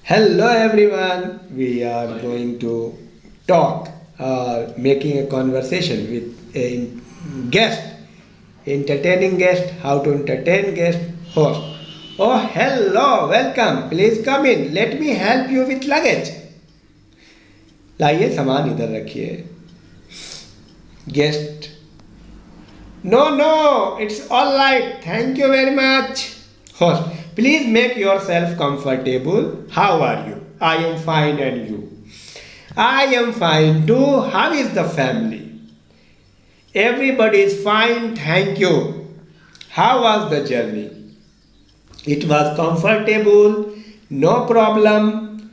Hello everyone, we are going to talk making a conversation with a guest, entertaining guest, how to entertain guest, host. Oh, hello, welcome, please come in, let me help you with luggage. लाइए सामान इधर रखिए. Guest. No, it's all right, thank you very much. Host. Please make yourself comfortable. How are you? I am fine, and you? I am fine too. How is the family? Everybody is fine, thank you. How was the journey? It was comfortable, no problem.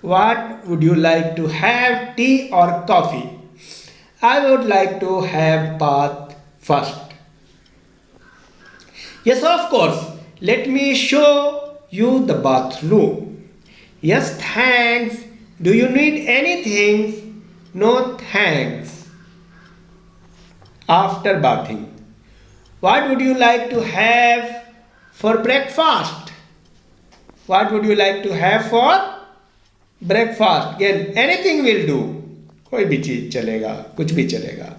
What would you like to have, tea or coffee? I would like to have bath first. Yes, of course. Let me show you the bathroom. Yes, thanks. Do you need anything? No, thanks. After bathing, what would you like to have for breakfast? What would you like to have for breakfast? Again, anything will do. कोई भी चीज चलेगा, कुछ भी चलेगा.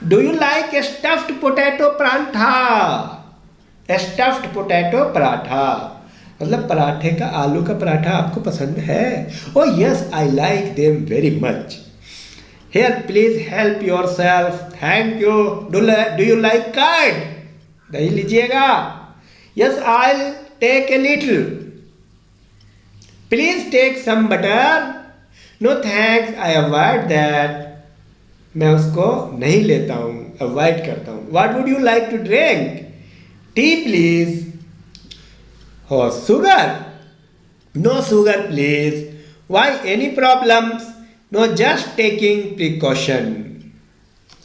Do you like a stuffed potato parantha? Stuffed potato paratha मतलब पराठे का आलू का पराठा आपको पसंद है. Oh yes I like them very much. Here please help yourself. Thank you. Do you like curd? दही लीजिएगा. Yes I take a little. Please take some butter. No thanks I avoid that. मैं उसको नहीं लेता हूँ, avoid करता हूँ. What would you like to drink? Tea please. Or sugar? No sugar please. Why, any problems? No, just taking precaution.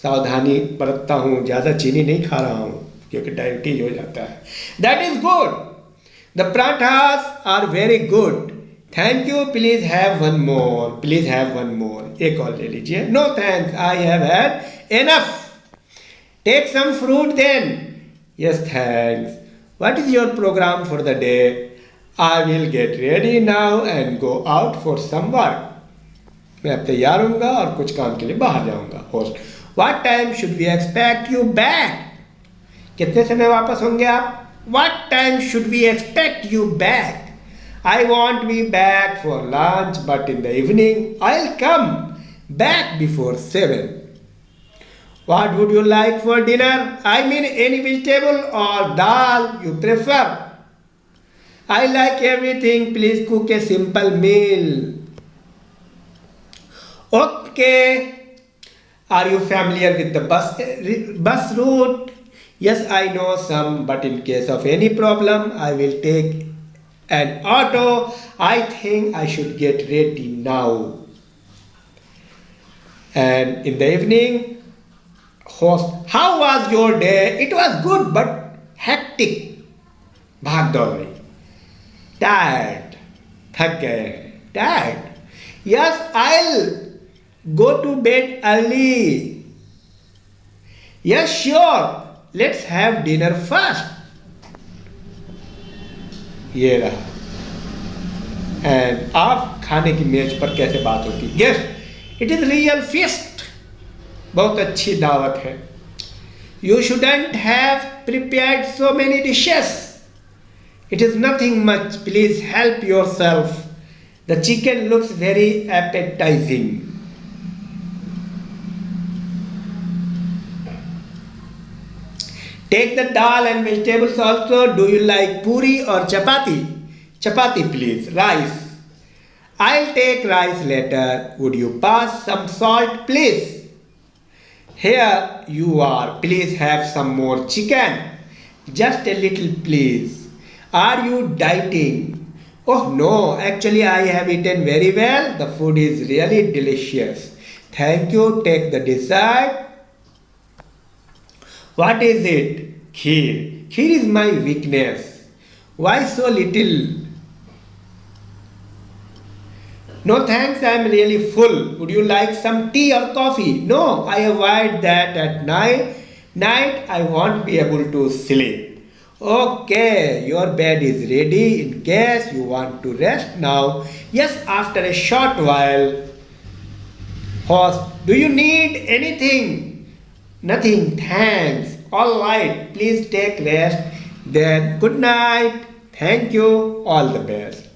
सावधानी बरतता हूँ, ज़्यादा चीनी नहीं खा रहा हूँ क्योंकि डायबिटीज हो जाता है. That is good. The parathas are very good. Thank you. Please have one more. Please have one more. एक और ले लीजिए. No thanks. I have had enough. Take some fruit then. Yes, thanks. What is your program for the day? I will get ready now and go out for some work. मैं अब तैयार होऊंगा और कुछ काम के लिए बाहर जाऊंगा. Host. What time should we expect you back? कितने समय वापस होंगे आप? What time should we expect you back? I won't be back for lunch, but in the evening I'll come back before 7. What would you like for dinner? I mean any vegetable or dal you prefer. I like everything. Please cook a simple meal. Okay. Are you familiar with the bus route? Yes, I know some, but in case of any problem, I will take an auto. I think I should get ready now. And in the evening, host, how was your day? It was good but hectic. भाग दौड़ रही. Tired. थक गए. Tired. Yes, I'll go to bed early. Yes, sure. Let's have dinner first. ये रहा. And आप खाने की मेज पर कैसे बात होती? Yes, it is real feast. बहुत अच्छी दावत है. You shouldn't have prepared so many dishes. It is nothing much. Please help yourself. The chicken looks very appetizing. Take the dal and vegetables also. Do you like puri or chapati? Chapati please. Rice. I'll take rice later. Would you pass some salt please? Here you are. Please have some more chicken. Just a little please. Are you dieting? Oh no, actually I have eaten very well. The food is really delicious. Thank you. Take the dessert. What is it? Kheer. Kheer is my weakness. Why so little? No thanks, I am really full. Would you like some tea or coffee? No, I avoid that at night. I won't be able to sleep. Okay, your bed is ready in case you want to rest now. Yes, after a short while. Host, do you need anything? Nothing, thanks. Alright, please take rest. Then, good night. Thank you. All the best.